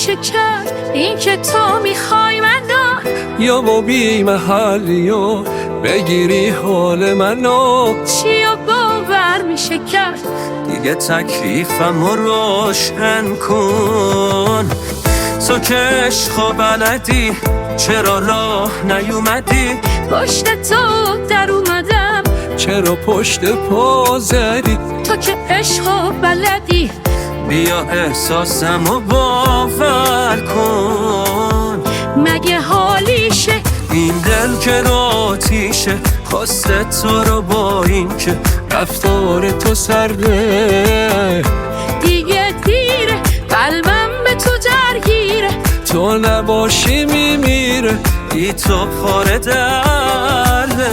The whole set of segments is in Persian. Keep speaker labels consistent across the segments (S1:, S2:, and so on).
S1: میشه کرد این که تو میخوای منو
S2: یا با بی محلی و بگیری حال منو
S1: چی و باور میشه کرد
S3: دیگه تکلیفم رو روشن کن تو که عشقو بلدی چرا راه نیومدی
S1: پشت تو در اومدم
S2: چرا پشت پا زدی
S1: تو که عشقو بلدی
S3: بیا احساسم رو باور کن
S1: مگه حالیشه
S3: این دل که آتیشه خواسته تو رو با این که
S2: رفتار تو سرده
S1: دیگه دیره قلبم به تو درگیره
S2: تو نباشی میمیره
S3: بی تو پاره درده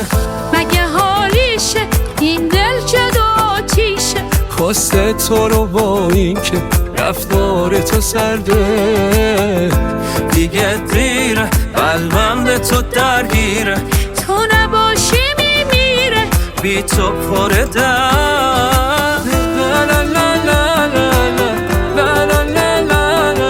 S1: مگه حالیشه این دل که آتیشه
S2: خواسته تو رو با این که رفتار تو سرده
S3: دیگه دیره قلبم به تو درگیره
S1: تو نباشی میمیره
S3: بی تو پاره درده لا لا لا لا لا لا لا لا لا لا لا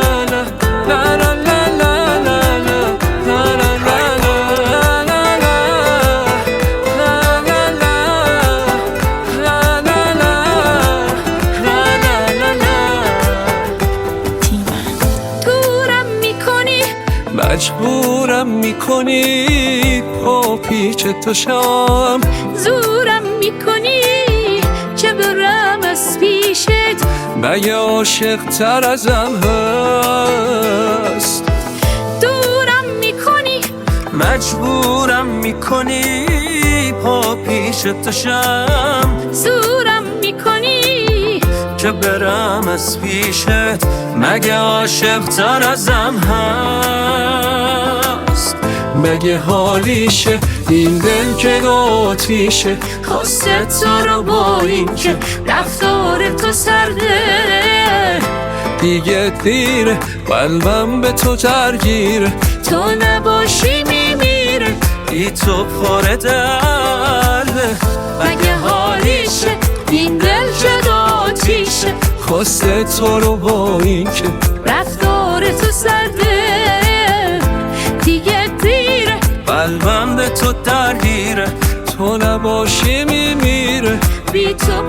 S2: مجبورم میکنی پا پیچ تو شام
S1: زورم میکنی که برم از پیشت
S2: مگه عاشق تر ازم هست
S1: دورم میکنی
S3: مجبورم میکنی پا پیش تو شم
S1: زورم میکنی
S3: که برم از پیشت مگه عاشق تر ازم هست
S2: مگه حالیشه این دل که آتیشه
S1: خواسته تو رو با این که رفتار تو سرده
S2: دیگه دیره قلبم به تو درگیره
S1: تو نباشی میمیره
S3: بی تو پاره درده
S1: مگه حالیشه این دل که آتیشه
S2: خواسته تو رو با این که
S1: رفتار تو سرده دیگه دیره
S3: قلبم به تو درگیره
S2: تو نباشی میمیره
S1: بی تو